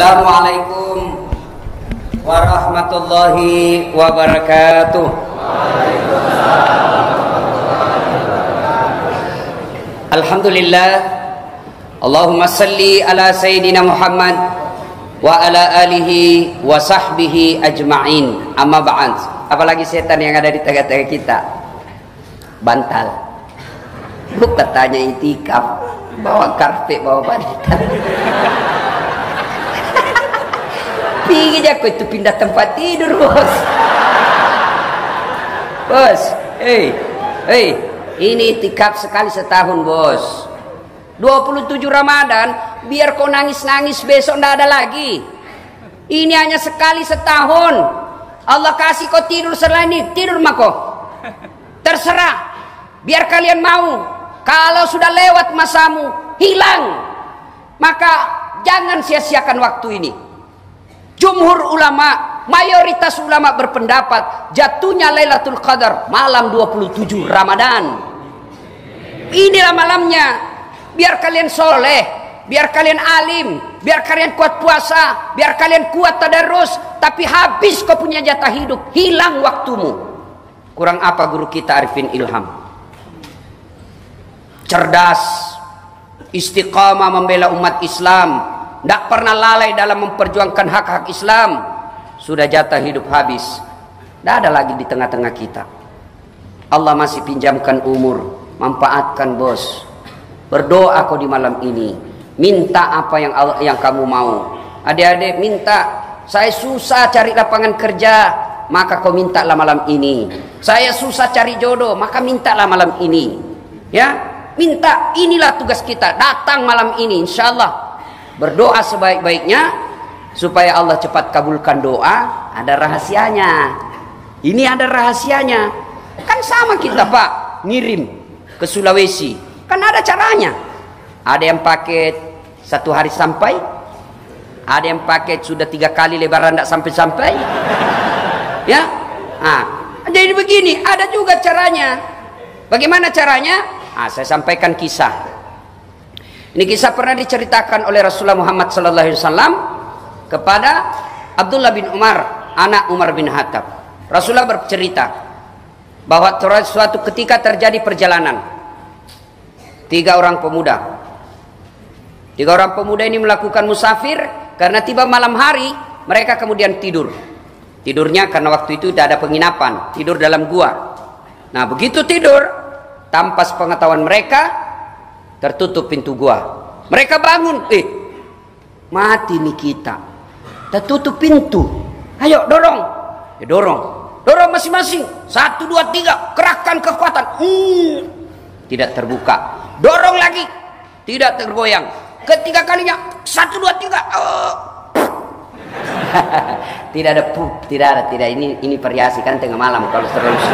Assalamualaikum warahmatullahi wabarakatuh. Alhamdulillah. Allahumma salli ala Sayyidina Muhammad wa ala alihi wa sahbihi ajma'in. Amma ba'd. Apalagi setan yang ada di tengah-tengah kita. Bantal. Lupa tanya itikaf. Bawa karpet, bawa bantal. Pergi aja itu pindah tempat tidur, bos. Bos, ini itikaf sekali setahun, bos. 27 Ramadan, biar kau nangis-nangis besok ndak ada lagi. Ini hanya sekali setahun. Allah kasih kau tidur selain ini, tidur mah kau. Terserah, biar kalian mau. Kalau sudah lewat masamu, hilang. Maka jangan sia-siakan waktu ini. Jumhur ulama, mayoritas ulama berpendapat jatuhnya Lailatul Qadar malam 27 Ramadan. Inilah malamnya. Biar kalian soleh, biar kalian alim, biar kalian kuat puasa, biar kalian kuat tadarus, tapi habis kau punya jatah hidup, hilang waktumu. Kurang apa guru kita Arifin Ilham? Cerdas, istiqamah membela umat Islam, tidak pernah lalai dalam memperjuangkan hak-hak Islam. Sudah jatah hidup habis, tidak ada lagi di tengah-tengah kita. Allah masih pinjamkan umur, manfaatkan, bos. Berdoa kau di malam ini, minta apa yang kamu mau. Adik-adik minta, saya susah cari lapangan kerja, maka kau mintalah malam ini. Saya susah cari jodoh, maka mintalah malam ini. Ya, minta, inilah tugas kita. Datang malam ini, insya Allah. Berdoa sebaik-baiknya supaya Allah cepat kabulkan doa. Ada rahasianya. Ini ada rahasianya. Kan sama kita, Pak, ngirim ke Sulawesi. Kan ada caranya. Ada yang paket 1 hari sampai. Ada yang paket sudah 3 kali lebaran tidak sampai-sampai. Ya. Jadi begini, ada juga caranya. Bagaimana caranya? Saya sampaikan kisah. Ini kisah pernah diceritakan oleh Rasulullah Muhammad SAW kepada Abdullah bin Umar, anak Umar bin Khattab. Rasulullah bercerita bahwa suatu ketika terjadi perjalanan. 3 orang pemuda. 3 orang pemuda ini melakukan musafir karena tiba malam hari, mereka kemudian tidur. Tidurnya karena waktu itu tidak ada penginapan, tidur dalam gua. Nah, begitu tidur, tanpa sepengetahuan mereka, tertutup pintu gua. Mereka bangun, mati nih kita. Tertutup pintu. Ayo dorong. Ya dorong. Dorong masing-masing. 1, 2, 3. Kerahkan kekuatan. Tidak terbuka. Dorong lagi. Tidak tergoyang. Ketiga kalinya. 1, 2, 3. Tidak ada pup. Tidak. Ini variasi kan tengah malam. Kalau terus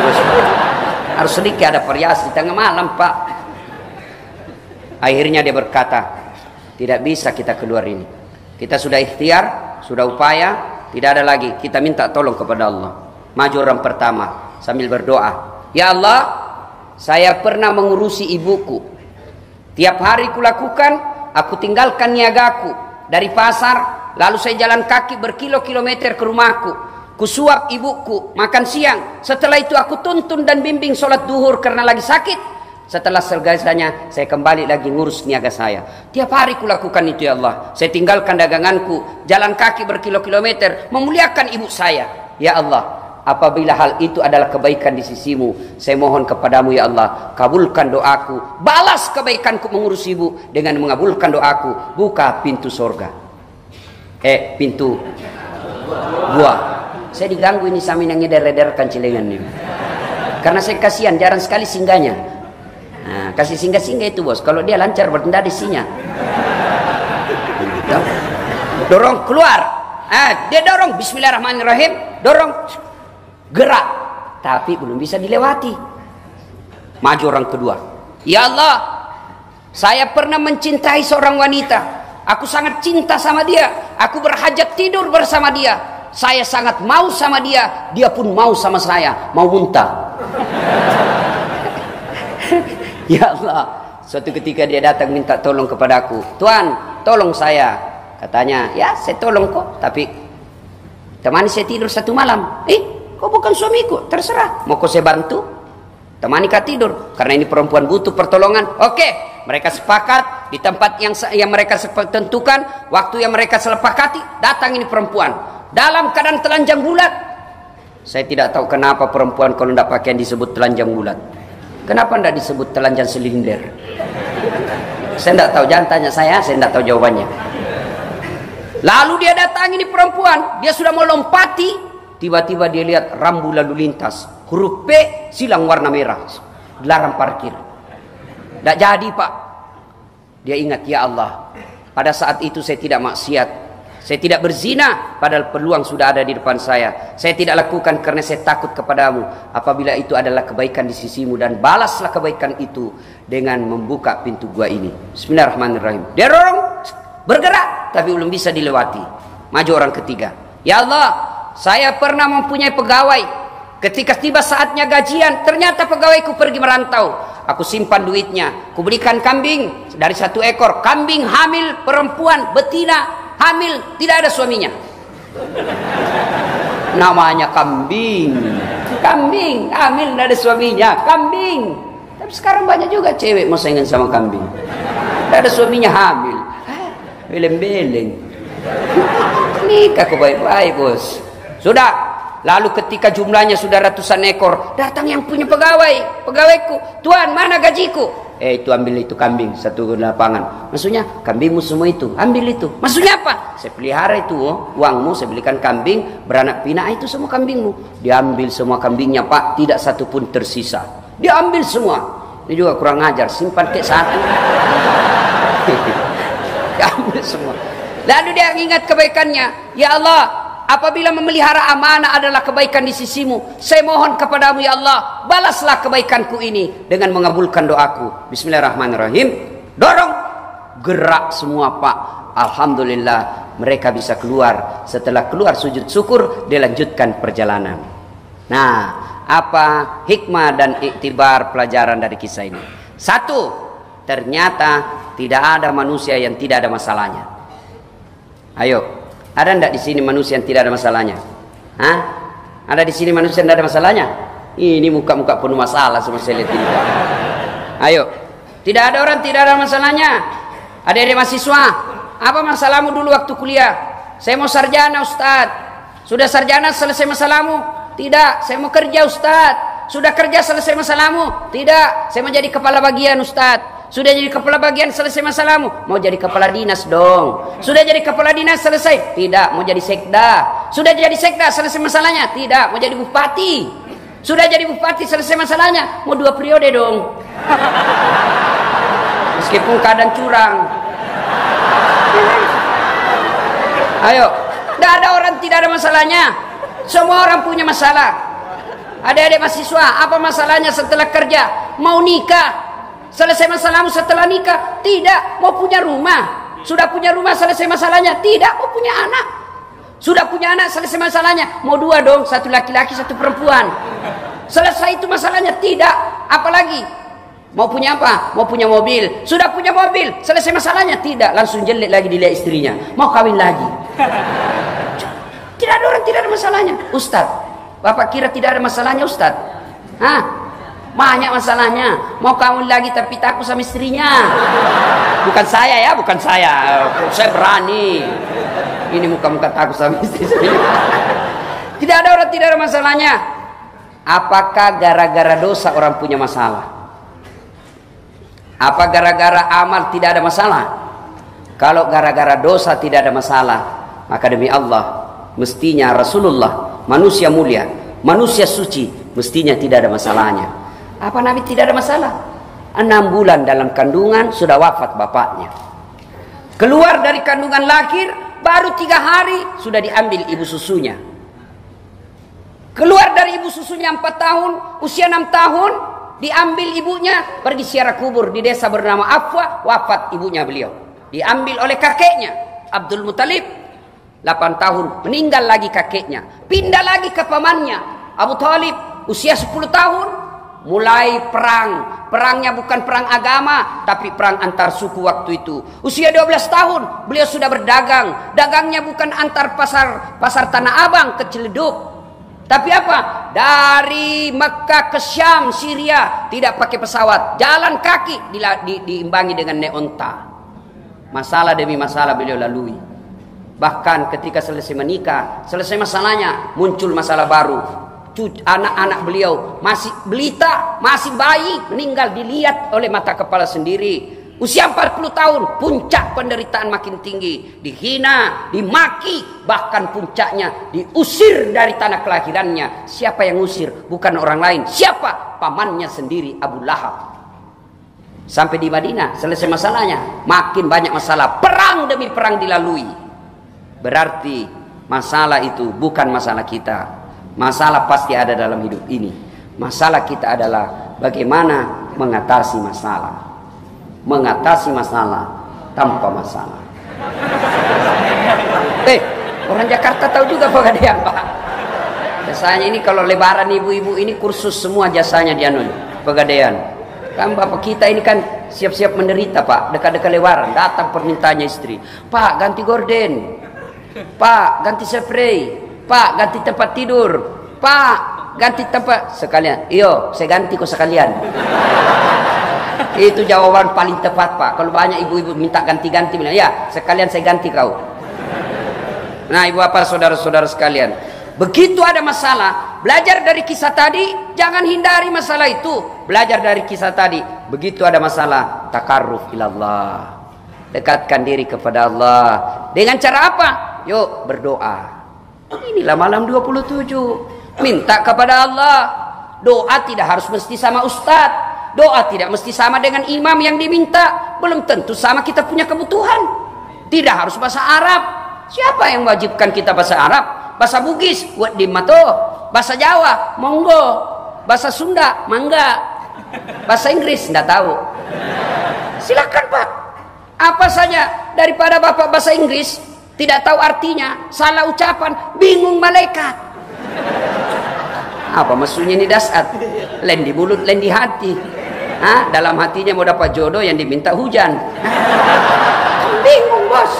harus sedikit ada variasi tengah malam, Pak. Akhirnya dia berkata, tidak bisa kita keluar ini. Kita sudah ikhtiar, sudah upaya, tidak ada lagi. Kita minta tolong kepada Allah. Maju orang pertama sambil berdoa. Ya Allah, saya pernah mengurusi ibuku. Tiap hari kulakukan, aku tinggalkan niagaku dari pasar, lalu saya jalan kaki berkilo-kilometer ke rumahku. Kusuap ibuku makan siang. Setelah itu aku tuntun dan bimbing sholat duhur karena lagi sakit. Setelah selesainya saya kembali lagi ngurus niaga saya. Tiap hari kulakukan itu ya Allah. Saya tinggalkan daganganku, jalan kaki berkilo-kilometer, memuliakan ibu saya. Ya Allah, apabila hal itu adalah kebaikan di sisimu, saya mohon kepadamu ya Allah, kabulkan doaku. Balas kebaikanku mengurus ibu dengan mengabulkan doaku. Buka pintu surga. Pintu gua. Saya diganggu ini sambil ngeder-ngederkan cilengan ini. Karena saya kasihan, jarang sekali singgahnya. Nah, kasih singgah-singgah itu, bos. Kalau dia lancar benda di sinya. Dorong keluar. Dia dorong bismillahirrahmanirrahim, dorong gerak. Tapi belum bisa dilewati. Maju orang kedua. Ya Allah, saya pernah mencintai seorang wanita. Aku sangat cinta sama dia. Aku berhajat tidur bersama dia. Saya sangat mau sama dia. Dia pun mau sama saya. Mau muntah. Ya Allah, suatu ketika dia datang minta tolong kepadaku. Tuan, tolong saya. Katanya, ya saya tolong kok, tapi temani saya tidur 1 malam. Kok bukan suamiku? Terserah, mau kok saya bantu? Temani kau tidur, karena ini perempuan butuh pertolongan. Oke, mereka sepakat di tempat yang mereka tentukan, waktu yang mereka sepakati, datang ini perempuan dalam keadaan telanjang bulat. Saya tidak tahu kenapa perempuan kalau tidak pakaian disebut telanjang bulat. Kenapa tidak disebut telanjang silinder? Saya tidak tahu, jangan tanya saya tidak tahu jawabannya. Lalu dia datang ini perempuan, dia sudah mau lompati, tiba-tiba dia lihat rambu lalu lintas, huruf P silang warna merah, dilarang parkir. Tidak jadi Pak. Dia ingat, ya Allah, pada saat itu saya tidak maksiat, saya tidak berzina, padahal peluang sudah ada di depan saya. Saya tidak lakukan karena saya takut kepadamu. Apabila itu adalah kebaikan di sisimu, dan balaslah kebaikan itu dengan membuka pintu gua ini. Bismillahirrahmanirrahim. Dia dorong, bergerak, tapi belum bisa dilewati. Maju orang ketiga. Ya Allah, saya pernah mempunyai pegawai. Ketika tiba saatnya gajian, ternyata pegawaiku pergi merantau. Aku simpan duitnya, ku belikan kambing dari 1 ekor. Kambing hamil, perempuan, betina, hamil, tidak ada suaminya. Namanya kambing. Kambing, hamil, tidak ada suaminya. Kambing. Tapi sekarang banyak juga cewek mau saingan sama kambing. Tidak ada suaminya, hamil. Beleng-beleng. Nikah kok baik-baik bos. Sudah. Lalu ketika jumlahnya sudah ratusan ekor, datang yang punya pegawaiku. Tuan, mana gajiku? Itu ambil itu kambing 1 lapangan. Maksudnya kambingmu semua itu, ambil itu. Maksudnya apa? Saya pelihara itu uangmu, saya belikan kambing beranak pinak, itu semua kambingmu. Diambil semua kambingnya Pak, tidak satu pun tersisa. Diambil semua. Ini juga kurang ajar, simpan kayak 1. Diambil semua. Lalu dia ingat kebaikannya. Ya Allah, apabila memelihara amanah adalah kebaikan di sisimu, saya mohon kepadamu ya Allah, balaslah kebaikanku ini dengan mengabulkan doaku. Bismillahirrahmanirrahim. Dorong, gerak semua Pak. Alhamdulillah mereka bisa keluar. Setelah keluar sujud syukur, dilanjutkan perjalanan. Nah, apa hikmah dan iktibar pelajaran dari kisah ini? 1, ternyata tidak ada manusia yang tidak ada masalahnya. Ayo, ada enggak di sini manusia yang tidak ada masalahnya? Hah? Ada di sini manusia yang tidak ada masalahnya? Ini muka-muka penuh masalah semua saya lihat ini. Ayo. Tidak ada orang tidak ada masalahnya. Adik-adik mahasiswa, apa masalahmu dulu waktu kuliah? Saya mau sarjana Ustaz. Sudah sarjana selesai masalahmu? Tidak, saya mau kerja Ustaz. Sudah kerja selesai masalahmu? Tidak, saya mau jadi kepala bagian Ustaz. Sudah jadi kepala bagian selesai masalahmu? Mau jadi kepala dinas dong. Sudah jadi kepala dinas selesai? Tidak, mau jadi sekda. Sudah jadi sekda selesai masalahnya? Tidak, mau jadi bupati. Sudah jadi bupati selesai masalahnya? Mau 2 periode dong. Meskipun kadang curang. Ayo, tidak ada orang tidak ada masalahnya. Semua orang punya masalah. Adik-adik mahasiswa, apa masalahnya setelah kerja? Mau nikah? Selesai masalahmu setelah nikah? Tidak. Mau punya rumah? Sudah punya rumah selesai masalahnya? Tidak. Mau punya anak? Sudah punya anak selesai masalahnya? Mau 2 dong, 1 laki-laki 1 perempuan. Selesai itu masalahnya? Tidak. Apalagi? Mau punya apa? Mau punya mobil. Sudah punya mobil selesai masalahnya? Tidak. Langsung jelek lagi dilihat istrinya. Mau kawin lagi. Tidak ada orang tidak ada masalahnya. Ustaz, Bapak kira tidak ada masalahnya Ustaz? Hah? Banyak masalahnya. Mau kawin lagi tapi takut sama istrinya. Bukan saya ya, bukan saya. Saya berani. Ini muka-muka takut sama istri saya. Tidak ada orang tidak ada masalahnya. Apakah gara-gara dosa orang punya masalah? Apa gara-gara amal tidak ada masalah? Kalau gara-gara dosa tidak ada masalah, maka demi Allah, mestinya Rasulullah, manusia mulia, manusia suci, mestinya tidak ada masalahnya. Apa Nabi tidak ada masalah? 6 bulan dalam kandungan sudah wafat bapaknya. Keluar dari kandungan lahir baru 3 hari sudah diambil ibu susunya. Keluar dari ibu susunya 4 tahun, usia 6 tahun diambil ibunya, pergi ziarah kubur di desa bernama Afwa, wafat ibunya beliau. Diambil oleh kakeknya Abdul Muthalib, 8 tahun meninggal lagi kakeknya. Pindah lagi ke pamannya Abu Thalib, usia 10 tahun mulai perang. Perangnya bukan perang agama, tapi perang antar suku waktu itu. Usia 12 tahun, beliau sudah berdagang. Dagangnya bukan antar pasar Tanah Abang ke Ciledug. Tapi apa? Dari Mekah ke Syam, Syria, tidak pakai pesawat, jalan kaki, diimbangi dengan naik onta. Masalah demi masalah beliau lalui. Bahkan ketika selesai menikah, selesai masalahnya, muncul masalah baru. Anak-anak beliau masih belita, masih bayi, meninggal dilihat oleh mata kepala sendiri. Usia 40 tahun, puncak penderitaan makin tinggi. Dihina, dimaki, bahkan puncaknya diusir dari tanah kelahirannya. Siapa yang usir? Bukan orang lain. Siapa? Pamannya sendiri, Abu Lahab. Sampai di Madinah, selesai masalahnya. Makin banyak masalah, perang demi perang dilalui. Berarti masalah itu bukan masalah kita. Masalah pasti ada dalam hidup ini. Masalah kita adalah bagaimana mengatasi masalah. Mengatasi masalah tanpa masalah. Orang Jakarta tahu juga Pegadaian, Pak. Biasanya ini kalau lebaran ibu-ibu ini kursus semua jasanya dia Pegadaian. Kan bapak kita ini kan siap-siap menderita, Pak. Dekat-dekat lebaran datang permintaannya istri. Pak, ganti gorden. Pak, ganti spray. Pak, ganti tempat tidur. Pak, ganti tempat. Sekalian. Iyo, saya ganti kok sekalian. Itu jawaban paling tepat, Pak. Kalau banyak ibu-ibu minta ganti-ganti, bilang, ya, sekalian saya ganti kau. Nah, ibu apa saudara-saudara sekalian. Begitu ada masalah, belajar dari kisah tadi, jangan hindari masalah itu. Belajar dari kisah tadi. Begitu ada masalah, takarruf ilallah. Dekatkan diri kepada Allah. Dengan cara apa? Yuk, berdoa. Inilah malam 27. Minta kepada Allah. Doa tidak harus mesti sama ustadz. Doa tidak mesti sama dengan imam yang diminta. Belum tentu sama kita punya kebutuhan. Tidak harus bahasa Arab. Siapa yang wajibkan kita bahasa Arab? Bahasa Bugis, buat dimato. Bahasa Jawa, monggo. Bahasa Sunda, mangga. Bahasa Inggris, tidak tahu. Silakan, Pak. Apa saja daripada Bapak bahasa Inggris tidak tahu artinya, salah ucapan, bingung malaikat. Apa maksudnya ini dasar? Lain di mulut, lain di hati. Dalam hatinya mau dapat jodoh yang diminta hujan. Bingung, bos.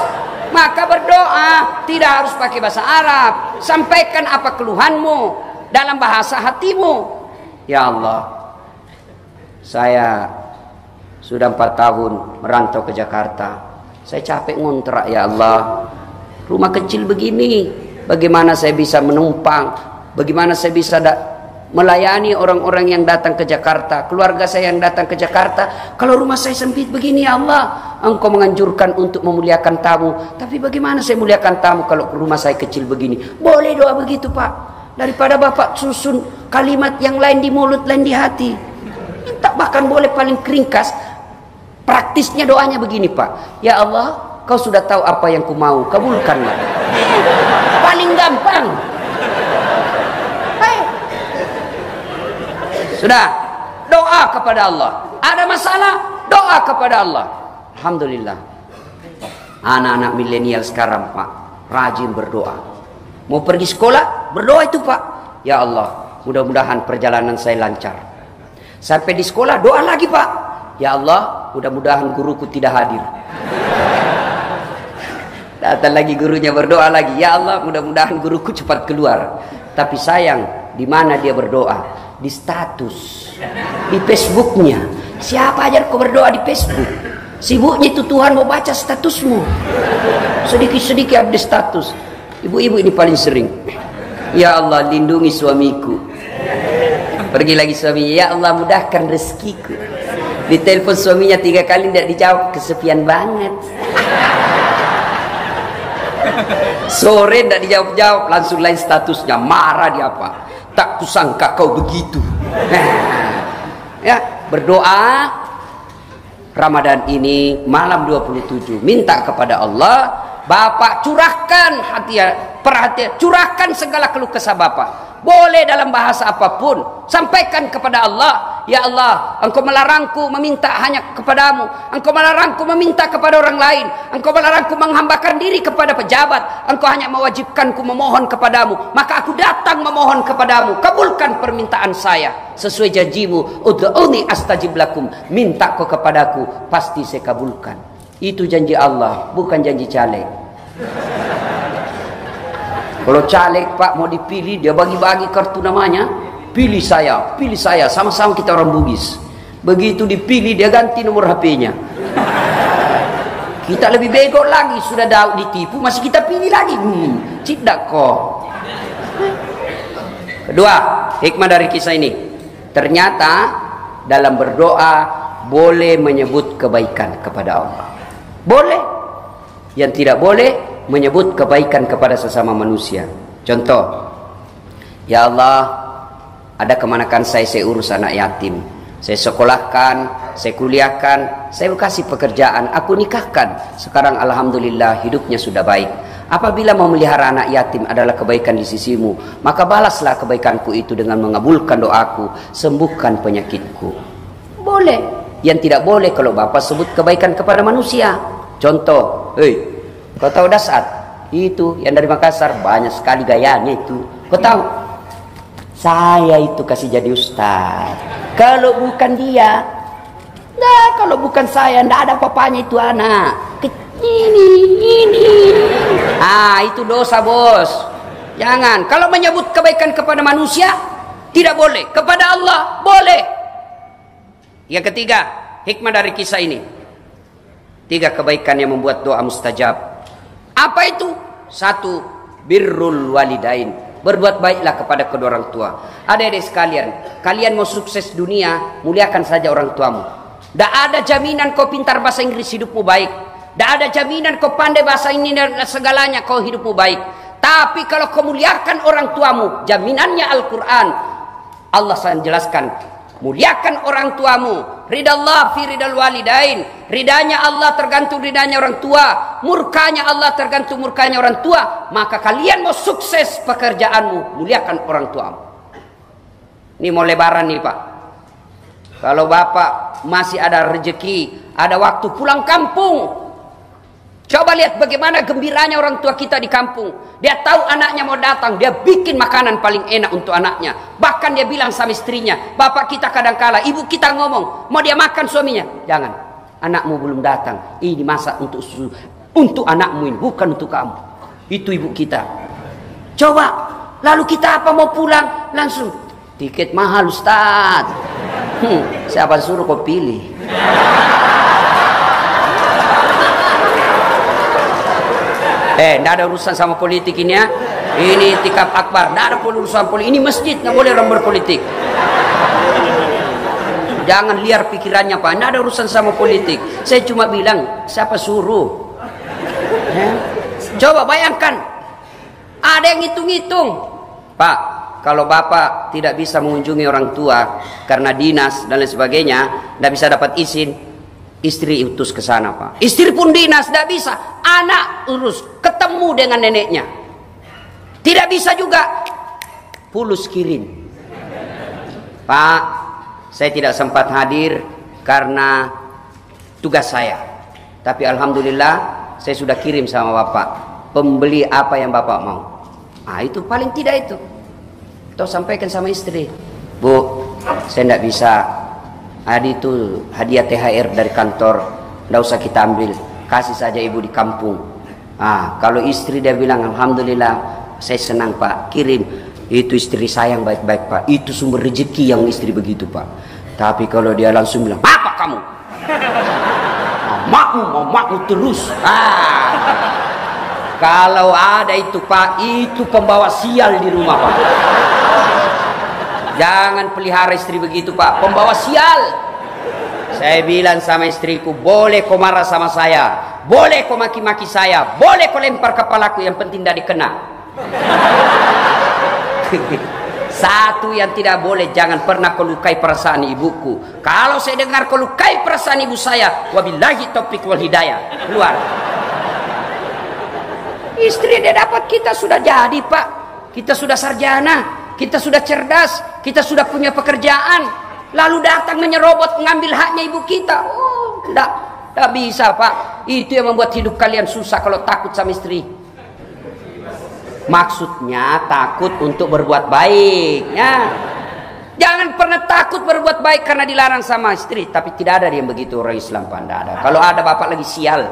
Maka berdoa tidak harus pakai bahasa Arab. Sampaikan apa keluhanmu dalam bahasa hatimu. Ya Allah, saya sudah 4 tahun merantau ke Jakarta. Saya capek ngontrak, ya Allah. Rumah kecil begini, bagaimana saya bisa menumpang? Bagaimana saya bisa melayani orang-orang yang datang ke Jakarta, keluarga saya yang datang ke Jakarta? Kalau rumah saya sempit begini, ya Allah, Engkau menganjurkan untuk memuliakan tamu. Tapi bagaimana saya muliakan tamu kalau rumah saya kecil begini? Boleh doa begitu, Pak. Daripada Bapak susun kalimat yang lain di mulut, lain di hati. Minta bahkan boleh paling ringkas. Praktisnya doanya begini, Pak. Ya Allah, Kau sudah tahu apa yang ku mau, kabulkanlah. Paling gampang. Sudah, doa kepada Allah. Ada masalah, doa kepada Allah. Alhamdulillah. Anak-anak milenial sekarang, Pak, rajin berdoa. Mau pergi sekolah, berdoa itu, Pak. Ya Allah, mudah-mudahan perjalanan saya lancar. Sampai di sekolah, doa lagi, Pak. Ya Allah, mudah-mudahan guruku tidak hadir. Datang lagi gurunya, berdoa lagi. Ya Allah, mudah-mudahan guruku cepat keluar. Tapi sayang, di mana dia berdoa? Di status, di Facebooknya. Siapa ajar kau berdoa di Facebook? Sibuknya itu Tuhan mau baca statusmu. Sedikit-sedikit update status. Ibu-ibu ini paling sering. Ya Allah, lindungi suamiku. Pergi lagi suaminya. Ya Allah, mudahkan rezekiku. Ditelepon suaminya 3 kali tidak dijawab, kesepian banget. Sore tidak dijawab-jawab, langsung lain statusnya, marah dia, apa? Tak kusangka kau begitu. Ya, berdoa Ramadan ini malam 27, minta kepada Allah, Bapak curahkan hati, perhatian, curahkan segala keluh kesah Bapak. boleh dalam bahasa apapun. Sampaikan kepada Allah, ya Allah, engkau melarangku meminta hanya kepadamu, engkau melarangku meminta kepada orang lain, engkau melarangku menghambakan diri kepada pejabat, engkau hanya mewajibkanku memohon kepadamu, maka aku datang memohon kepadamu, kabulkan permintaan saya sesuai janjimu, ud'uni astajib lakum, minta kau kepadaku, pasti saya kabulkan. Itu janji Allah, bukan janji caleg. Kalau caleg Pak mau dipilih, dia bagi-bagi kartu namanya, pilih saya, sama-sama kita orang Bugis. Begitu dipilih dia ganti nomor HP-nya. Kita lebih bego lagi, sudah ditipu masih kita pilih lagi. Tidak kok. Kedua, hikmah dari kisah ini, ternyata dalam berdoa boleh menyebut kebaikan kepada Allah. Boleh. Yang tidak boleh menyebut kebaikan kepada sesama manusia. Contoh, ya Allah, ada kemanakan saya urus anak yatim, saya sekolahkan, saya kuliahkan, saya kasih pekerjaan, aku nikahkan, sekarang alhamdulillah hidupnya sudah baik. Apabila memelihara anak yatim adalah kebaikan di sisimu, maka balaslah kebaikanku itu dengan mengabulkan doaku, sembuhkan penyakitku. Boleh. Yang tidak boleh kalau Bapak sebut kebaikan kepada manusia. Contoh, kau tahu Dasat? Itu yang dari Makassar, banyak sekali gayanya itu. Kau tahu? Saya itu kasih jadi ustaz. Kalau bukan dia, kalau bukan saya, ndak ada papanya itu anak. Ini. Itu dosa bos. Jangan. Kalau menyebut kebaikan kepada manusia, tidak boleh. Kepada Allah, boleh. Yang ketiga, hikmah dari kisah ini. 3 kebaikan yang membuat doa mustajab. Apa itu? 1, birrul walidain, berbuat baiklah kepada kedua orang tua. Adik-adik sekalian, kalian mau sukses dunia, muliakan saja orang tuamu. Tidak ada jaminan kau pintar bahasa Inggris hidupmu baik. Tidak ada jaminan kau pandai bahasa ini dan segalanya kau hidupmu baik. Tapi kalau kau muliakan orang tuamu, jaminannya Al-Quran. Allah sangat jelaskan, muliakan orang tuamu. Ridallah fi ridal walidain, ridanya Allah tergantung ridanya orang tua, murkanya Allah tergantung murkanya orang tua. Maka kalian mau sukses pekerjaanmu, muliakan orang tuamu. Ini mau lebaran nih Pak, kalau Bapak masih ada rezeki, ada waktu pulang kampung, coba lihat bagaimana gembiranya orang tua kita di kampung. Dia tahu anaknya mau datang, dia bikin makanan paling enak untuk anaknya. Bahkan dia bilang sama istrinya, bapak kita kadang-kala, ibu kita ngomong, mau dia makan suaminya, jangan, anakmu belum datang, ini masak untuk anakmu ini, bukan untuk kamu. Itu ibu kita. Coba, lalu kita apa mau pulang, langsung, tiket mahal Ustaz. Siapa suruh kau pilih? Tidak ada urusan sama politik ini ya. Ini tikap akbar, tidak ada urusan politik. Ini masjid, nggak boleh orang berpolitik. Jangan liar pikirannya Pak, tidak ada urusan sama politik. Saya cuma bilang, siapa suruh? Coba bayangkan, ada yang hitung-hitung. Pak, kalau Bapak tidak bisa mengunjungi orang tua karena dinas dan lain sebagainya, tidak bisa dapat izin, istri utus ke sana Pak. Istri pun dinas, tidak bisa. Anak urus, ketemu dengan neneknya. Tidak bisa juga, pulus kirim. Pak, saya tidak sempat hadir karena tugas saya. Tapi alhamdulillah saya sudah kirim sama Bapak. Pembeli apa yang Bapak mau. Itu paling tidak itu. Atau sampaikan sama istri. Bu, saya tidak bisa. Hari itu hadiah THR dari kantor, tidak usah kita ambil, kasih saja ibu di kampung. Kalau istri dia bilang alhamdulillah, saya senang Pak, kirim. Itu istri sayang baik-baik Pak, itu sumber rezeki yang istri begitu Pak. Tapi kalau dia langsung bilang, apa kamu? Makmu terus. Kalau ada itu Pak, itu pembawa sial di rumah Pak. Jangan pelihara istri begitu Pak, pembawa sial. Saya bilang sama istriku, boleh kau marah sama saya, boleh kau maki-maki saya, boleh kau lempar kepalaku, yang penting tidak dikena. Satu yang tidak boleh, jangan pernah kau lukai perasaan ibuku. Kalau saya dengar kau lukai perasaan ibu saya, wabillahi taufiq wal hidayah, keluar. Istri dia dapat, kita sudah jadi Pak, kita sudah sarjana. kita sudah cerdas, kita sudah punya pekerjaan, lalu datang menyerobot mengambil haknya ibu kita. Oh, tidak bisa Pak. Itu yang membuat hidup kalian susah kalau takut sama istri. Maksudnya takut untuk berbuat baik, ya. Jangan pernah takut berbuat baik karena dilarang sama istri. Tapi tidak ada yang begitu orang Islam, Pak. Tidak ada. Kalau ada bapak lagi sial.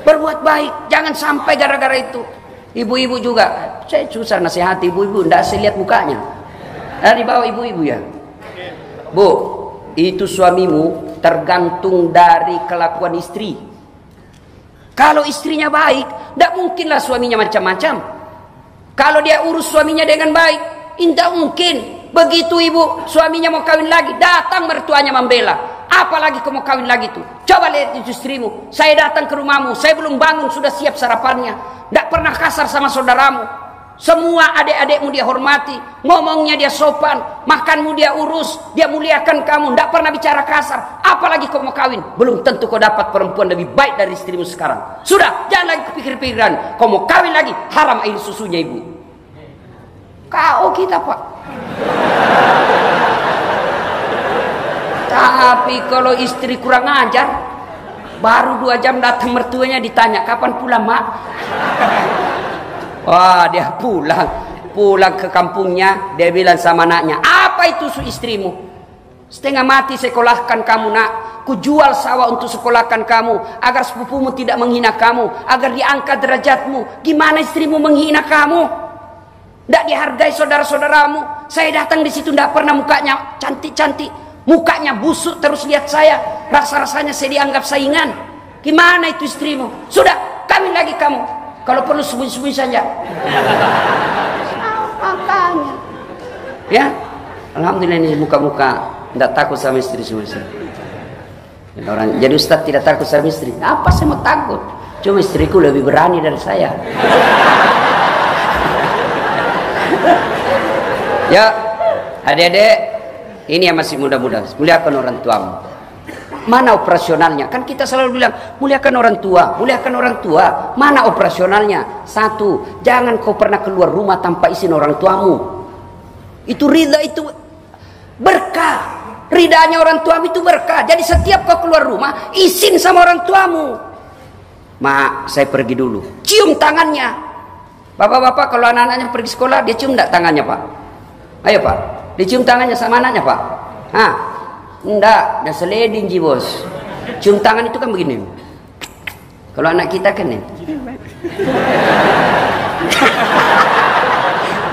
Berbuat baik, jangan sampai gara-gara itu. Ibu-ibu juga, saya susah nasihati ibu-ibu, tidak saya lihat mukanya. Dari bawah ibu-ibu ya. Bu, itu suamimu tergantung dari kelakuan istri. Kalau istrinya baik, tidak mungkinlah suaminya macam-macam. Kalau dia urus suaminya dengan baik, tidak mungkin. Begitu ibu, suaminya mau kawin lagi, datang mertuanya membela. Apalagi kau mau kawin lagi tuh. Coba lihat itu istrimu. Saya datang ke rumahmu, saya belum bangun sudah siap sarapannya. Tidak pernah kasar sama saudaramu. Semua adik-adikmu dia hormati, ngomongnya dia sopan, makanmu dia urus, dia muliakan kamu, tidak pernah bicara kasar. Apalagi kau mau kawin, belum tentu kau dapat perempuan lebih baik dari istrimu sekarang. Sudah, jangan lagi kepikir-pikiran. Kau mau kawin lagi, haram air susunya ibu. Kau kita Pak. Tapi kalau istri kurang ajar, baru 2 jam datang mertuanya ditanya, kapan pulang Mak? Wah, dia pulang ke kampungnya, dia bilang sama anaknya, apa itu istrimu? Setengah mati sekolahkan kamu nak, ku jual sawah untuk sekolahkan kamu, agar sepupumu tidak menghina kamu, agar diangkat derajatmu. Gimana istrimu menghina kamu? Tidak dihargai saudara-saudaramu. Saya datang di situ tidak pernah mukanya cantik-cantik, mukanya busuk terus lihat saya, rasa-rasanya saya dianggap saingan. Gimana itu istrimu? Sudah, kawin lagi kamu. Kalau perlu sembunyi-sembunyi saja. Makanya. Ya, alhamdulillah ini muka-muka tidak takut sama istri semua. Orang jadi ustaz tidak takut sama istri. Apa saya mau takut? Cuma istriku lebih berani dari saya. Ya, adik-adik, ini yang masih muda-muda, muliakan orang tuamu. Mana operasionalnya? Kan kita selalu bilang muliakan orang tua, muliakan orang tua. Mana operasionalnya? 1, jangan kau pernah keluar rumah tanpa izin orang tuamu. Itu ridha, itu berkah. Ridhanya orang tuamu itu berkah. Jadi setiap kau keluar rumah, izin sama orang tuamu. Mak, saya pergi dulu. Cium tangannya. Bapak-bapak kalau anak-anaknya pergi sekolah, dia cium enggak tangannya Pak? Ayo Pak, dicium tangannya sama anaknya Pak. Hah? Enggak, dah seleding ji bos. Cium tangan itu kan begini. Kalau anak kita kan nih.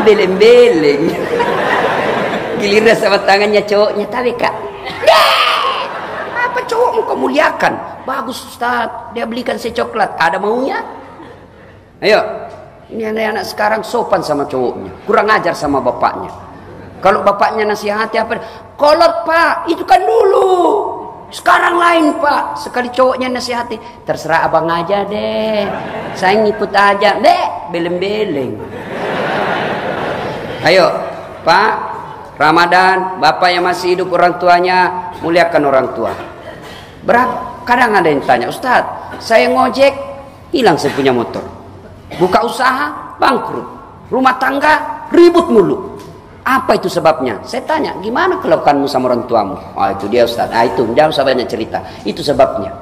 Beleng-beleng. Giliran sama tangannya cowoknya, tapi kak. Apa cowokmu kau muliakan? Bagus Ustaz, dia belikan saya coklat. Ada maunya? Ayo. Ini anak-anak sekarang sopan sama cowoknya, kurang ajar sama bapaknya. Kalau bapaknya nasihati apa? Kolot Pak, itu kan dulu. Sekarang lain Pak. Sekali cowoknya nasihati, terserah abang aja deh. Saya ngikut aja. Deh, beleng-beleng. Ayo, Pak, Ramadan, bapak yang masih hidup orang tuanya, muliakan orang tua. Berapa? Kadang ada yang tanya, Ustaz, saya ngojek, hilang saya punya motor. Buka usaha, bangkrut. Rumah tangga, ribut mulu. Apa itu sebabnya? Saya tanya, gimana kelakuanmu sama orang tuamu? Oh itu dia Ustaz. Ah itu, jangan usah banyak cerita. Itu sebabnya.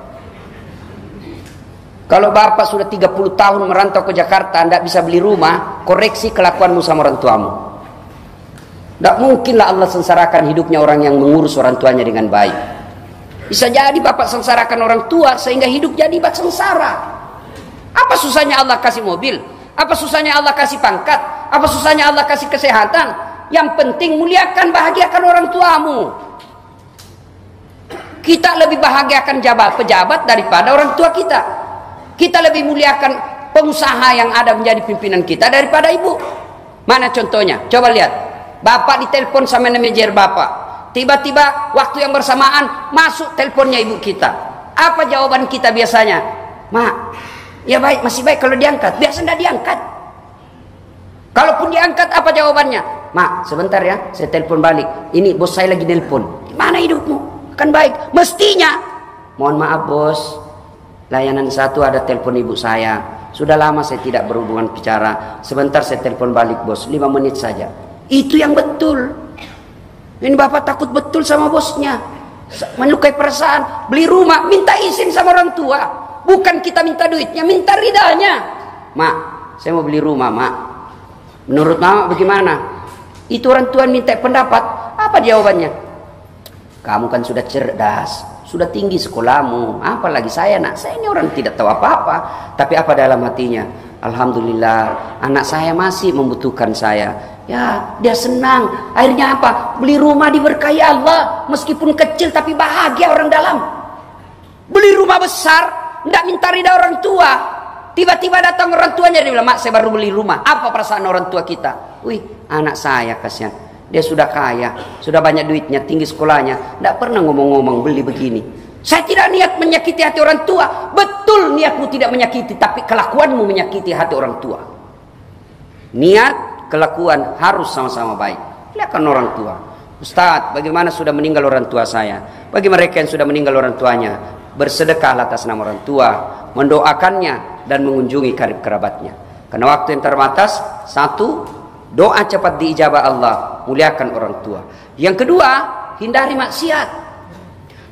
Kalau bapak sudah 30 tahun merantau ke Jakarta, tidak bisa beli rumah, koreksi kelakuanmu sama orang tuamu. Tidak mungkinlah Allah sengsarakan hidupnya orang yang mengurus orang tuanya dengan baik. Bisa jadi bapak sengsarakan orang tua sehingga hidup jadi bak sengsara. Apa susahnya Allah kasih mobil? Apa susahnya Allah kasih pangkat? Apa susahnya Allah kasih kesehatan? Yang penting muliakan, bahagiakan orang tuamu. Kita lebih bahagiakan pejabat daripada orang tua kita. Kita lebih muliakan pengusaha yang ada menjadi pimpinan kita daripada ibu. Mana contohnya? Coba lihat. Bapak ditelepon sama manajer bapak. Tiba-tiba waktu yang bersamaan masuk teleponnya ibu kita. Apa jawaban kita biasanya? Mak, ya baik, masih baik kalau diangkat. Biasa tidak diangkat. Kalaupun diangkat, apa jawabannya? Mak, sebentar ya, saya telepon balik. Ini bos saya lagi nelpon. Gimana hidupmu? Kan baik. Mestinya, mohon maaf bos, layanan 1 ada telepon ibu saya. Sudah lama saya tidak berhubungan bicara. Sebentar saya telepon balik bos, 5 menit saja. Itu yang betul. Ini bapak takut betul sama bosnya, melukai perasaan. Beli rumah, minta izin sama orang tua. Bukan kita minta duitnya, minta ridanya. Mak, saya mau beli rumah, mak. Menurut mama bagaimana? Itu orang tua minta pendapat. Apa jawabannya? Kamu kan sudah cerdas, sudah tinggi sekolahmu. Apalagi saya, nak. Saya ini orang tidak tahu apa-apa. Tapi apa dalam hatinya? Alhamdulillah, anak saya masih membutuhkan saya. Ya, dia senang. Akhirnya apa? Beli rumah diberkahi Allah. Meskipun kecil tapi bahagia orang dalam. Beli rumah besar, tidak minta ridha orang tua. Tiba-tiba datang orang tuanya, dia bilang, mak saya baru beli rumah. Apa perasaan orang tua kita? Wih, anak saya kasihan. Dia sudah kaya, sudah banyak duitnya, tinggi sekolahnya. Tidak pernah ngomong-ngomong beli begini. Saya tidak niat menyakiti hati orang tua. Betul niatmu tidak menyakiti, tapi kelakuanmu menyakiti hati orang tua. Niat, kelakuan harus sama-sama baik. Lihatkan orang tua. Ustadz, bagaimana sudah meninggal orang tua saya? Bagi mereka yang sudah meninggal orang tuanya, bersedekah atas nama orang tua, mendoakannya dan mengunjungi karib kerabatnya. Karena waktu yang terbatas, satu, doa cepat diijabah Allah, muliakan orang tua. Yang kedua, hindari maksiat.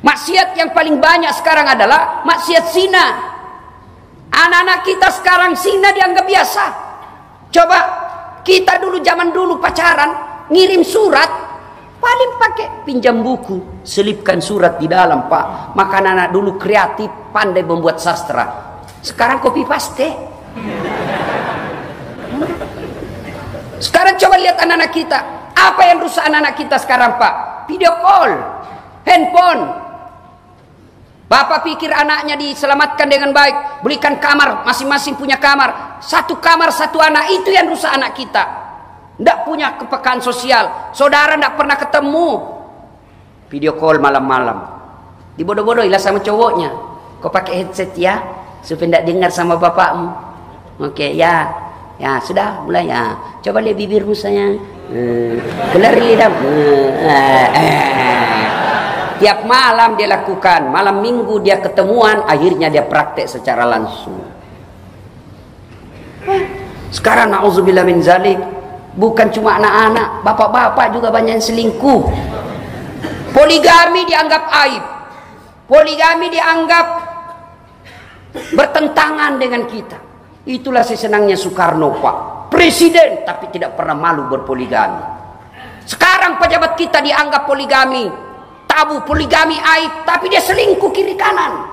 Maksiat yang paling banyak sekarang adalah maksiat zina. Anak-anak kita sekarang zina dianggap biasa. Coba kita dulu, zaman dulu pacaran, ngirim surat, paling pakai pinjam buku, selipkan surat di dalam, Pak. Maka anak-anak dulu kreatif, pandai membuat sastra. Sekarang copy paste. Sekarang coba lihat anak-anak kita. Apa yang rusak anak-anak kita sekarang, Pak? Video call, handphone. Bapak pikir anaknya diselamatkan dengan baik, belikan kamar, masing-masing punya kamar. Satu kamar, satu anak, itu yang rusak anak kita. Tidak punya kepekaan sosial. Saudara tidak pernah ketemu. Video call malam-malam. Dibodoh-bodohilah sama cowoknya. Kau pakai headset ya, supaya tidak dengar sama bapakmu. Oke, ya. Ya, sudah, mulai ya. Coba lihat bibirmu sayang. Kelar lidahmu. Tiap malam dia lakukan. Malam minggu dia ketemuan, akhirnya dia praktek secara langsung. Sekarang na'udzubillah min zalik, bukan cuma anak-anak, bapak-bapak juga banyak yang selingkuh. Poligami dianggap aib. Poligami dianggap bertentangan dengan kita. Itulah sesenangnya Soekarno, Pak. Presiden tapi tidak pernah malu berpoligami. Sekarang pejabat kita dianggap poligami tabu, poligami aib, tapi dia selingkuh kiri kanan.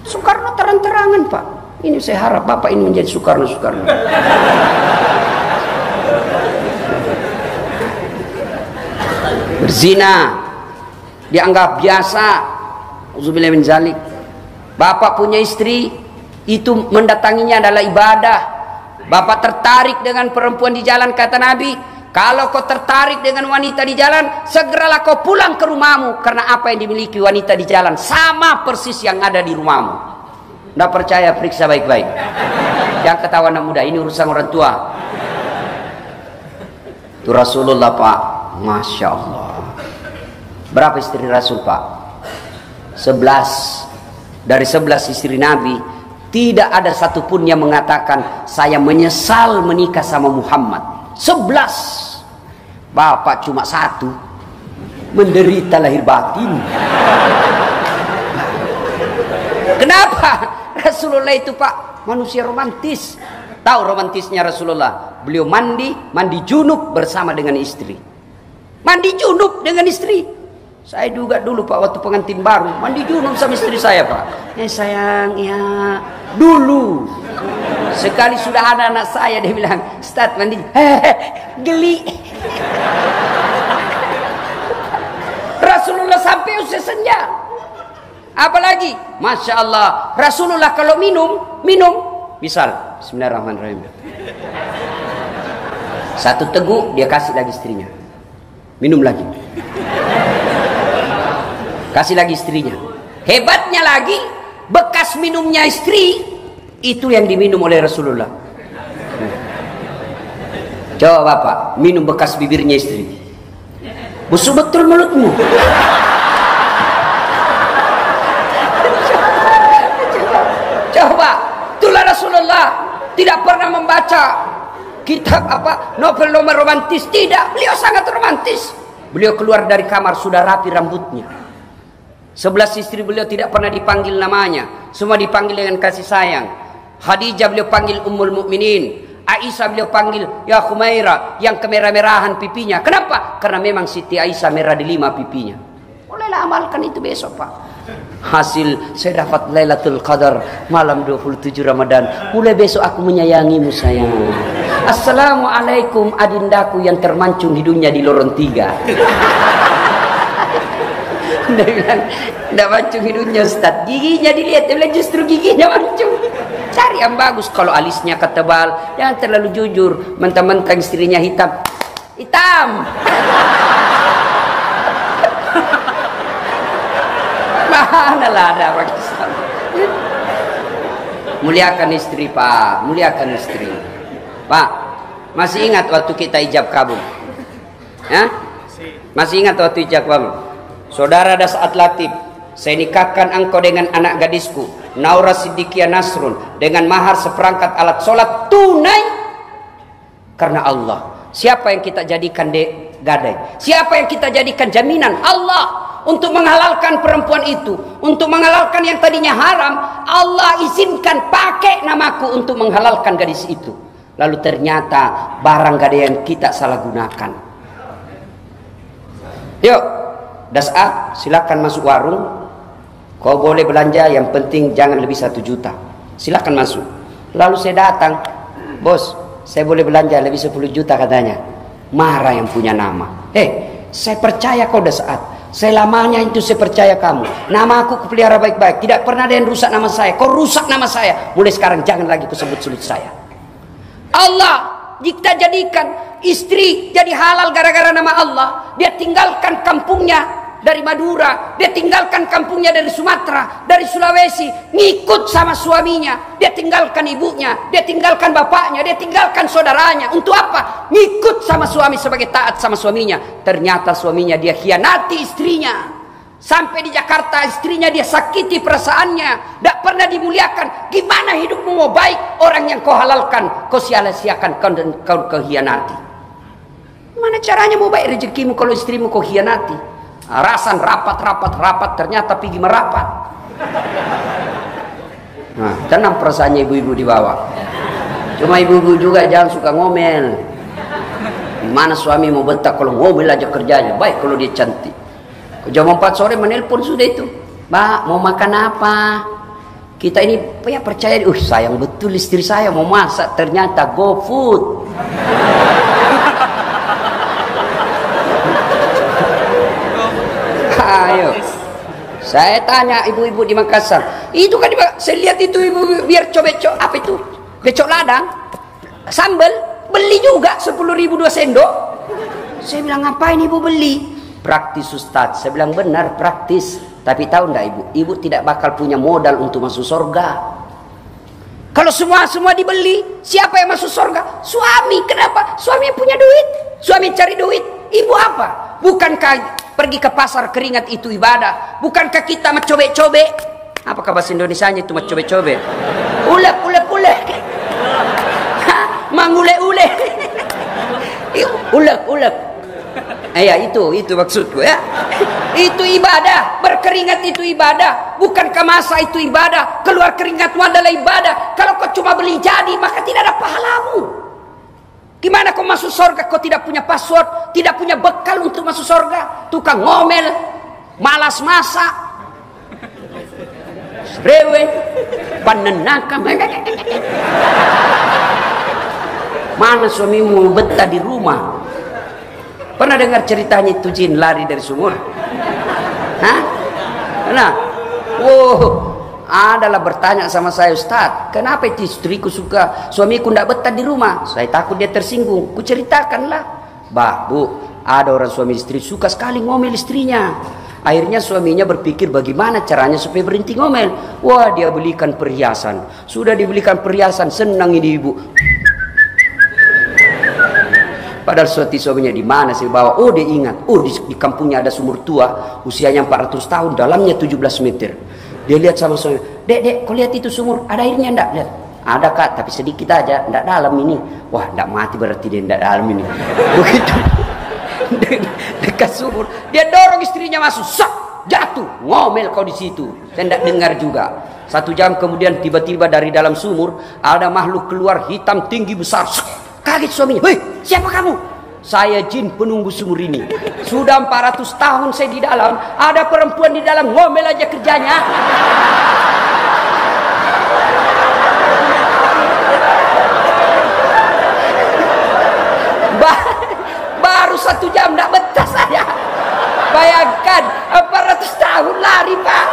Soekarno terang-terangan, Pak. Ini saya harap Bapak ini menjadi Soekarno. Berzina dianggap biasa. Auzubillah min zalik. Bapak punya istri, itu mendatanginya adalah ibadah. Bapak tertarik dengan perempuan di jalan, kata Nabi, kalau kau tertarik dengan wanita di jalan, segeralah kau pulang ke rumahmu. Karena apa yang dimiliki wanita di jalan sama persis yang ada di rumahmu. Tidak percaya, periksa baik-baik. Jangan ketawa anak muda, ini urusan orang tua. Itu Rasulullah, Pak. Masya Allah. Berapa istri Rasul, Pak? 11. Dari 11 istri Nabi, tidak ada satupun yang mengatakan saya menyesal menikah sama Muhammad. 11. Bapak cuma 1, menderita lahir batin. Kenapa? Rasulullah itu, Pak, manusia romantis. Tahu romantisnya Rasulullah? Beliau mandi junub bersama dengan istri. Mandi junub dengan istri. Saya juga dulu, Pak, waktu pengantin baru mandi junub sama istri saya, Pak. Sayang, ya dulu. Sekali sudah ada anak saya, dia bilang, Ustaz mandi, geli. Rasulullah sampai usia senja. Apalagi, Masya Allah, Rasulullah kalau minum, misal, Bismillahirrahmanirrahim. 1 teguk dia kasih lagi istrinya, minum lagi. Kasih lagi istrinya. Hebatnya lagi, bekas minumnya istri itu yang diminum oleh Rasulullah. Coba Bapak minum bekas bibirnya istri, busuk betul mulutmu. Coba, itulah Rasulullah tidak pernah membaca kitab novel-novel romantis. Tidak, beliau sangat romantis. Beliau keluar dari kamar sudah rapi rambutnya. 11 istri beliau tidak pernah dipanggil namanya, semua dipanggil dengan kasih sayang. Khadijah beliau panggil Ummul Mukminin. Aisyah beliau panggil ya Khumaira, yang kemerah-merahan pipinya. Kenapa? Karena memang Siti Aisyah merah di 5 pipinya. Bolehlah amalkan itu besok, Pak. Hasil saya dapat Lailatul Qadar malam 27 Ramadan. Mulai besok aku menyayangimu sayang. Assalamualaikum adindaku yang termancung hidungnya di lorong 3. Dia bilang, tidak mancung hidungnya Ustaz, giginya dilihat. Dia bilang justru giginya mancung. Cari yang bagus. Kalau alisnya ketebal, jangan terlalu jujur. Mentang-mentang istrinya hitam. Manalah ada Pakistan. Muliakan istri, Pak. Muliakan istri. Pak, masih ingat waktu kita ijab kabul? Ya? Masih ingat waktu ijab kabul? Saudara Das'at Latif, saya nikahkan engkau dengan anak gadisku Naura Siddiqiyah Nasrun dengan mahar seperangkat alat sholat tunai karena Allah. Siapa yang kita jadikan gadai? Siapa yang kita jadikan jaminan? Allah. Untuk menghalalkan perempuan itu, untuk menghalalkan yang tadinya haram, Allah izinkan pakai namaku untuk menghalalkan gadis itu. Lalu ternyata barang gadaian kita salah gunakan. Yuk, Das'at, silakan masuk warung. Kau boleh belanja, yang penting jangan lebih 1 juta. Silakan masuk. Lalu saya datang, bos, saya boleh belanja lebih 10 juta katanya. Marah yang punya nama. Saya percaya kau Das'at. Saya lamanya itu saya percaya kamu. Nama aku kupelihara baik-baik. Tidak pernah ada yang rusak nama saya. Kau rusak nama saya. Mulai sekarang jangan lagi kau sebut-sebut saya. Allah kita jadikan istri jadi halal gara-gara nama Allah. Dia tinggalkan kampungnya dari Madura, dia tinggalkan kampungnya dari Sumatera, dari Sulawesi, ngikut sama suaminya. Dia tinggalkan ibunya, dia tinggalkan bapaknya, dia tinggalkan saudaranya. Untuk apa? Ngikut sama suami sebagai taat sama suaminya. Ternyata suaminya dia khianati istrinya. Sampai di Jakarta istrinya dia sakiti perasaannya, tidak pernah dimuliakan. Gimana hidupmu mau baik? Orang yang kau halalkan, kau sia-siakan, kau khianati. Gimana caranya mau baik rezekimu kalau istrimu kau khianati? Rasan rapat, ternyata pergi merapat. Nah, tenang perasaannya ibu-ibu di bawah. Cuma ibu-ibu juga jangan suka ngomel. Gimana suami mau bentak kalau ngomel aja kerjanya. Baik kalau dia cantik. Jam 4 sore menelpon sudah itu. Mbak, mau makan apa? Kita ini ya percaya, sayang betul istri saya mau masak, ternyata GoFood. Ayo, saya tanya ibu-ibu di Makassar, itu kan saya lihat itu ibu biar becok apa itu? Becok ladang, sambal, beli juga 10.000 2 sendok. Saya bilang ngapain ibu beli? Praktis Ustaz. Saya bilang benar praktis. Tapi tahu enggak ibu? Ibu tidak bakal punya modal untuk masuk surga. Kalau semua dibeli, siapa yang masuk surga? Suami. Kenapa? Suami punya duit. Suami cari duit. Ibu apa? Bukankah pergi ke pasar keringat itu ibadah? Bukankah kita mencobe-cobe? Apakah bahasa Indonesianya itu mencobe-cobe? Ulek. Mangule-ule. Ulek. Ya itu maksudku ya. Itu ibadah, berkeringat itu ibadah. Bukankah masa itu ibadah? Keluar keringatmu adalah ibadah. Kalau kau cuma beli jadi, maka tidak ada pahalamu. Gimana kau masuk surga? Kau tidak punya password, tidak punya bekal untuk masuk surga. Tukang ngomel, malas masak, rewel, panenakam. Mana suamimu betah di rumah? Pernah dengar ceritanya itu jin lari dari sumur? Hah? Nah, adalah bertanya sama saya, Ustaz, kenapa itu istriku suka suamiku tidak betah di rumah? Saya takut dia tersinggung. Ku ceritakanlah, Bu, ada orang suami istri suka sekali ngomel istrinya. Akhirnya suaminya berpikir bagaimana caranya supaya berhenti ngomel. Wah, dia belikan perhiasan. Sudah dibelikan perhiasan, senang ini ibu. Padahal suaminya di mana sih bawa? Oh, dia ingat. Oh, di kampungnya ada sumur tua, usianya 400 tahun, dalamnya 17 meter. Dia lihat sama suami, Dek, kau lihat itu sumur, ada airnya enggak? Lihat. Ada kak, tapi sedikit aja, enggak dalam ini. Wah, enggak mati berarti dia enggak dalam ini. Begitu dekat sumur, dia dorong istrinya masuk, jatuh, ngomel kau di situ. Saya enggak dengar juga. 1 jam kemudian tiba-tiba dari dalam sumur ada makhluk keluar hitam tinggi besar. Kaget suaminya, "Hei, siapa kamu?" "Saya jin penunggu sumur ini. Sudah 400 tahun saya di dalam. Ada perempuan di dalam, ngomel aja kerjanya." Baru 1 jam tidak betah saya. Bayangkan 400 tahun lari, Pak.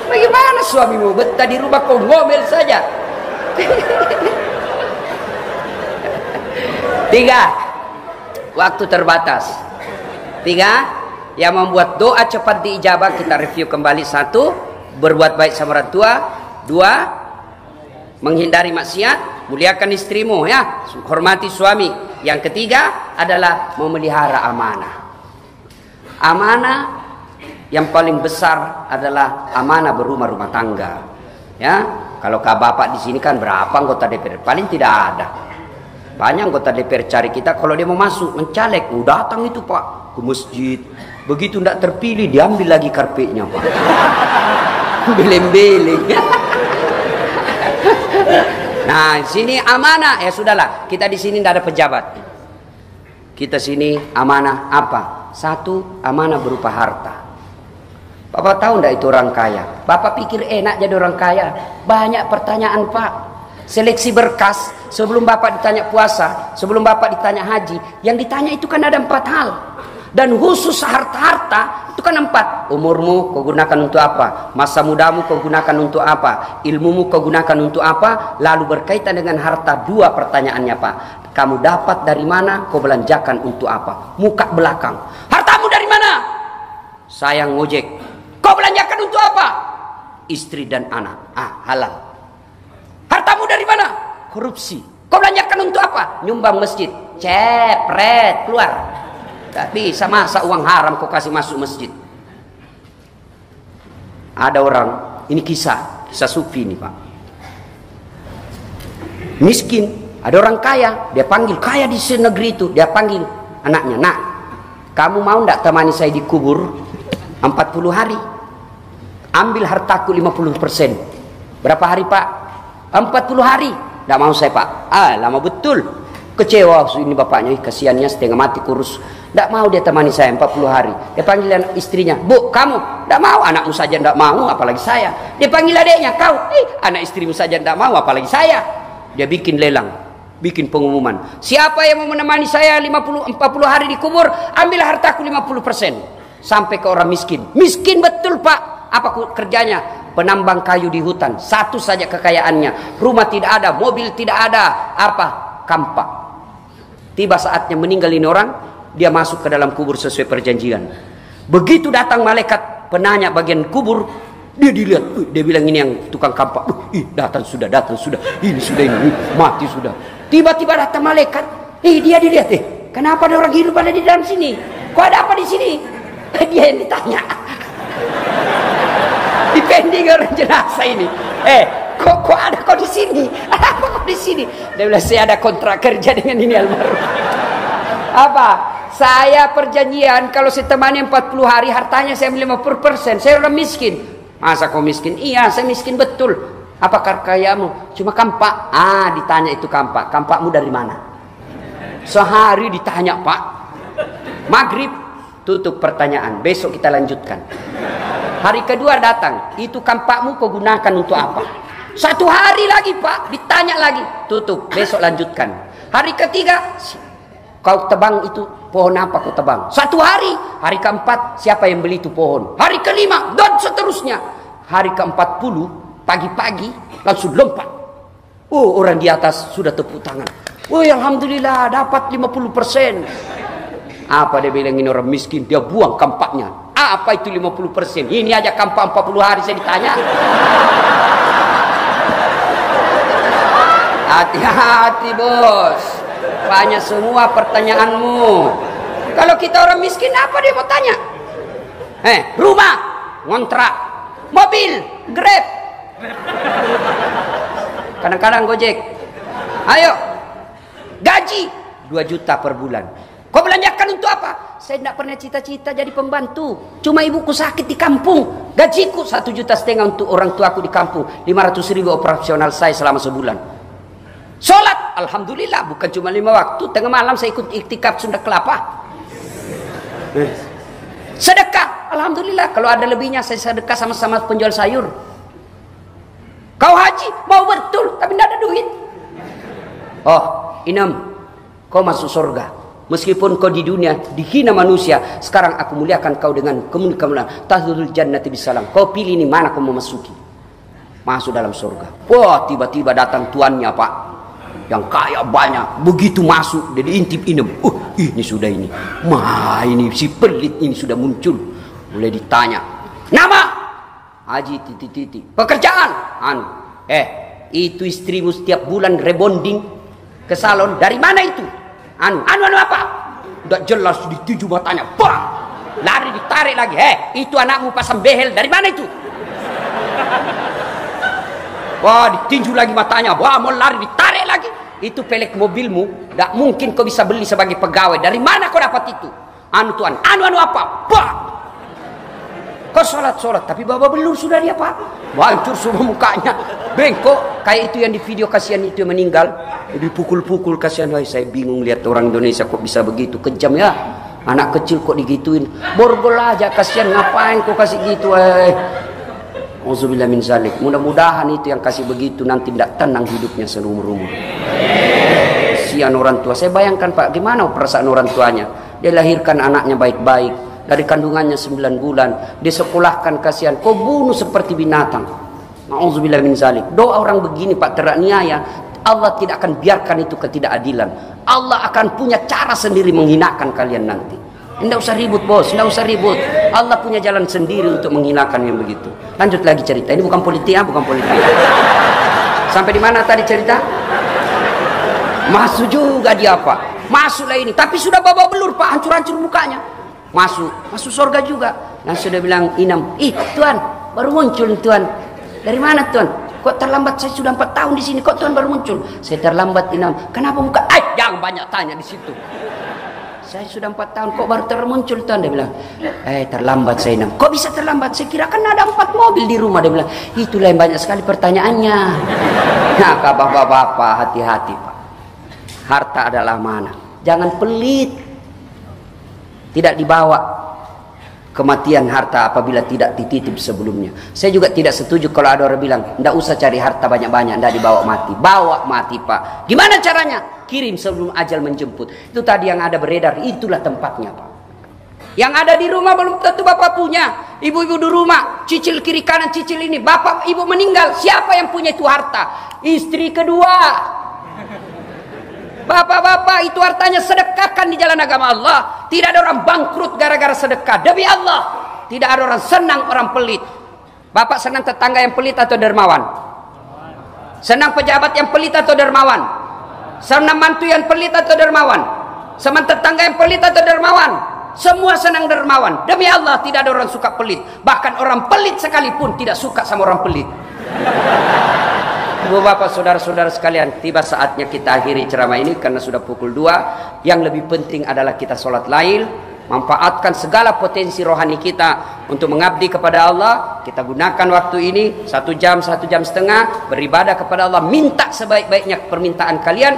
Bagaimana suamimu betah di rumah, kau ngomel saja? 3. Waktu terbatas. 3. Yang membuat doa cepat diijabah, kita review kembali. 1. Berbuat baik sama orang tua. 2. Menghindari maksiat, muliakan istrimu ya, hormati suami. Yang ketiga adalah memelihara amanah. Amanah yang paling besar adalah amanah berumah tangga. Ya, kalau kak bapak di sini kan berapa anggota DPR? Paling tidak ada. Banyak anggota DPR cari kita kalau dia mau masuk mencalek, datang itu Pak ke masjid. Begitu tidak terpilih diambil lagi karpetnya Pak. Beleng-beleng. Nah, sini amanah ya sudahlah. Kita di sini tidak ada pejabat. Kita sini amanah apa? 1, amanah berupa harta. Bapak tahu enggak itu orang kaya? Bapak pikir enak jadi orang kaya? Banyak pertanyaan Pak. Seleksi berkas sebelum Bapak ditanya puasa, sebelum Bapak ditanya haji, yang ditanya itu kan ada 4 hal. Dan khusus harta-harta itu kan 4. Umurmu kau gunakan untuk apa? Masa mudamu kau gunakan untuk apa? Ilmumu kau gunakan untuk apa? Lalu berkaitan dengan harta 2 pertanyaannya Pak. Kamu dapat dari mana? Kau belanjakan untuk apa? Muka belakang. Hartamu dari mana? Saya ngojek. Kau belanjakan untuk apa? Istri dan anak. Halal. Hartamu dari mana? Korupsi. Kau belanjakan untuk apa? Nyumbang masjid. Cepret, keluar. Tak bisa masa uang haram kau kasih masuk masjid. Ada orang, ini kisah sufi ini Pak. Miskin, ada orang kaya, dia panggil kaya di negeri itu, dia panggil anaknya, "Nak, kamu mau ndak temani saya di kubur 40 hari? Ambil hartaku 50%. Berapa hari Pak? 40 hari. Ndak mau saya Pak. Lama betul. Kecewa ini bapaknya, kasihannya setengah mati kurus. Ndak mau dia temani saya 40 hari. Dia panggil istrinya, "Bu, kamu?" Ndak mau. Anakmu saja ndak mau, apalagi saya. Dia panggil adiknya, "Kau?" Anak istrimu saja ndak mau, apalagi saya. Dia bikin lelang, bikin pengumuman. Siapa yang mau menemani saya 40 hari di kubur, ambil hartaku 50%. Sampai ke orang miskin. Miskin betul Pak. Apa kerjanya? Penambang kayu di hutan. 1 saja kekayaannya. Rumah tidak ada, mobil tidak ada. Apa? Kampak. Tiba saatnya meninggal ini orang, dia masuk ke dalam kubur sesuai perjanjian. Begitu datang malaikat penanya bagian kubur, dia dilihat, dia bilang ini yang tukang kampak. Datang sudah, ini sudah, ini mati sudah. Tiba-tiba datang malaikat, dia dilihat, kenapa ada orang hidup ada di dalam sini? Kok ada apa di sini? Dia yang ditanya. Dipending orang jenazah ini. Kok ada kau di sini? Apa kau di sini? Dia bilang, saya ada kontrak kerja dengan ini almarhum. Apa? Saya perjanjian kalau saya temani 40 hari hartanya saya 50%. Saya orang miskin. Masa kau miskin? Iya, saya miskin betul. Apa kekayaanmu? Cuma kampak. Ditanya itu kampak. Kampakmu dari mana? Sehari ditanya Pak. Maghrib tutup pertanyaan. Besok kita lanjutkan. Hari kedua datang. Itu kampakmu kau gunakan untuk apa? 1 hari lagi Pak, ditanya lagi, tutup, besok lanjutkan. Hari ketiga, kau tebang itu pohon apa kau tebang? 1 hari. Hari keempat, siapa yang beli itu pohon? Hari kelima, dan seterusnya. Hari ke-40, pagi-pagi, langsung lompat. Orang di atas sudah tepuk tangan. Alhamdulillah, dapat 50%. Apa dia bilang ini orang miskin? Dia buang kampaknya. Apa itu 50%? Ini aja kampak 40 hari saya ditanya. Hati-hati bos, banyak semua pertanyaanmu. Kalau kita orang miskin apa dia mau tanya? Rumah, ngontrak, Mobil, Grab. Kadang-kadang Gojek. Ayo. Gaji 2 juta per bulan. Kau belanjakan untuk apa? Saya tidak pernah cita-cita jadi pembantu. Cuma ibuku sakit di kampung. Gajiku 1,5 juta untuk orang tuaku di kampung. 500.000 operasional saya selama sebulan. Sholat, alhamdulillah, bukan cuma 5 waktu. Tengah malam saya ikut iktikaf Sunda Kelapa. Sedekah, alhamdulillah, kalau ada lebihnya saya sedekah sama-sama penjual sayur. Kau haji, mau betul, tapi tidak ada duit. Oh, Inam, kau masuk surga. Meskipun kau di dunia dihina manusia, sekarang aku muliakan kau dengan kemuliaan. Tahdul jannati bisalam. Kau pilih ini mana kau mau masuki. Masuk dalam surga. Wah, tiba-tiba datang tuannya, Pak. Yang kaya banyak. Begitu masuk, dia diintip Inem. Ini sudah ini. Ini si pelit ini sudah muncul. Mulai ditanya. Nama? Haji titik-titik. Pekerjaan? Itu istrimu setiap bulan rebonding ke salon. Dari mana itu? Anu apa? Udah jelas dituju matanya. Bang! Lari ditarik lagi. Itu anakmu pasang behel. Dari mana itu? Wah, ditinju lagi matanya. Wah, mau lari ditarik lagi. Itu pelek mobilmu. Tidak mungkin kau bisa beli sebagai pegawai. Dari mana kau dapat itu? Anu tuan. Anu apa? Bang! Kau sholat, tapi bawa belur sudah dia, Pak. Hancur semua mukanya. Bengkok. Kayak itu yang di video kasihan itu yang meninggal. Dipukul-pukul kasihan. Saya bingung lihat orang Indonesia kok bisa begitu. Kejam ya. Anak kecil kok digituin. Borgol aja kasihan. Ngapain kok kasih gitu? Auzubillah min zalik. Mudah-mudahan itu yang kasih begitu nanti tidak tenang hidupnya seumur-umur. Kasihan orang tua. Saya bayangkan, Pak, gimana perasaan orang tuanya. Dia lahirkan anaknya baik-baik. Dari kandungannya 9 bulan. Dia sekolahkan kasihan. Kau bunuh seperti binatang. Auzubillah min zalik. Doa orang begini, Pak, teraniaya. Allah tidak akan biarkan itu ketidakadilan. Allah akan punya cara sendiri menghinakan kalian nanti. Tidak usah ribut, bos. Tidak usah ribut. Allah punya jalan sendiri untuk menghinakan yang begitu. Lanjut lagi cerita. Ini bukan politik, bukan politik. Sampai di mana tadi cerita? Masuk juga dia, Pak. Masuklah ini. Tapi sudah bawa belur, Pak. Hancur-hancur mukanya. Masuk surga juga. Langsung sudah bilang Inam, Tuan, baru muncul Tuan. Dari mana Tuan? Kok terlambat? Saya sudah 4 tahun di sini. Kok Tuan baru muncul? Saya terlambat Inam. Kenapa muka? Jangan banyak tanya di situ. Saya sudah 4 tahun. Kok baru termuncul Tuan? Dia bilang, terlambat saya Inam. Kok bisa terlambat? Saya kira kan ada 4 mobil di rumah. Dia bilang, itulah yang banyak sekali pertanyaannya. Nah, bapak-bapak, hati-hati Pak. Harta adalah mana? Jangan pelit. Tidak dibawa kematian harta apabila tidak dititip sebelumnya. Saya juga tidak setuju kalau ada orang bilang tidak usah cari harta banyak-banyak, tidak dibawa mati. Bawa mati, Pak. Gimana caranya? Kirim sebelum ajal menjemput. Itu tadi yang ada beredar, itulah tempatnya, Pak. Yang ada di rumah belum tentu bapak punya. Ibu-ibu di rumah cicil kiri kanan, cicil ini. Bapak ibu meninggal, siapa yang punya itu harta? Istri kedua. Bapak-bapak, itu hartanya sedekahkan di jalan agama Allah. Tidak ada orang bangkrut gara-gara sedekah. Demi Allah, tidak ada orang senang orang pelit. Bapak senang tetangga yang pelit atau dermawan? Senang pejabat yang pelit atau dermawan? Senang mantu yang pelit atau dermawan? Senang tetangga yang pelit atau dermawan? Semua senang dermawan. Demi Allah, tidak ada orang suka pelit. Bahkan orang pelit sekalipun tidak suka sama orang pelit. Ibu bapak saudara-saudara sekalian, tiba saatnya kita akhiri ceramah ini karena sudah pukul 2. Yang lebih penting adalah kita sholat lail, manfaatkan segala potensi rohani kita untuk mengabdi kepada Allah. Kita gunakan waktu ini 1 jam, 1 jam setengah beribadah kepada Allah. Minta sebaik-baiknya permintaan kalian.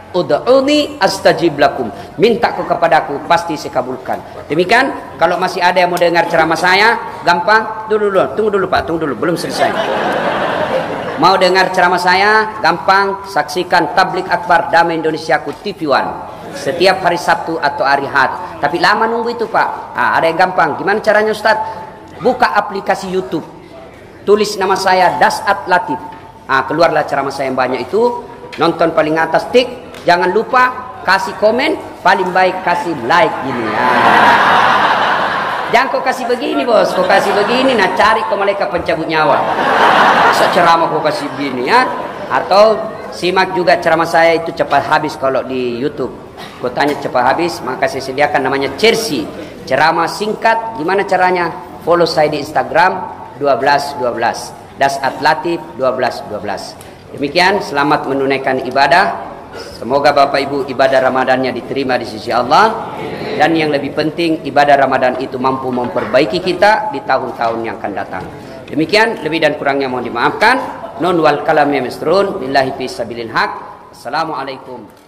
Ud'uni astajib lakum. Minta kepadaku, pasti saya kabulkan. Demikian, kalau masih ada yang mau dengar ceramah saya, gampang. Tunggu dulu Pak, belum selesai. Mau dengar ceramah saya, gampang, saksikan Tablik Akbar Damai Indonesiaku TV One setiap hari Sabtu atau hari Ahad. Tapi lama nunggu itu Pak. Ada yang gampang. Gimana caranya Ustaz? Buka aplikasi YouTube, tulis nama saya Dasat Latif. Keluarlah ceramah saya yang banyak itu. Nonton paling atas tik. Jangan lupa kasih komen. Paling baik kasih like gini. Jangan kau kasih begini bos, kau kasih begini, cari kau malaikat pencabut nyawa. Masa ceramah kau kasih begini ya? Atau simak juga ceramah saya itu cepat habis kalau di YouTube. Kau tanya cepat habis, maka saya sediakan namanya Cersi. Ceramah singkat, gimana caranya? Follow saya di Instagram, 12-12. Das Atlatif 12-12. Demikian, selamat menunaikan ibadah. Semoga Bapak Ibu ibadah Ramadannya diterima di sisi Allah. Dan yang lebih penting, ibadah Ramadan itu mampu memperbaiki kita di tahun-tahun yang akan datang. Demikian, lebih dan kurangnya mohon dimaafkan. Nun wal kalam ya misrun billahi fi sabilil haq. Assalamualaikum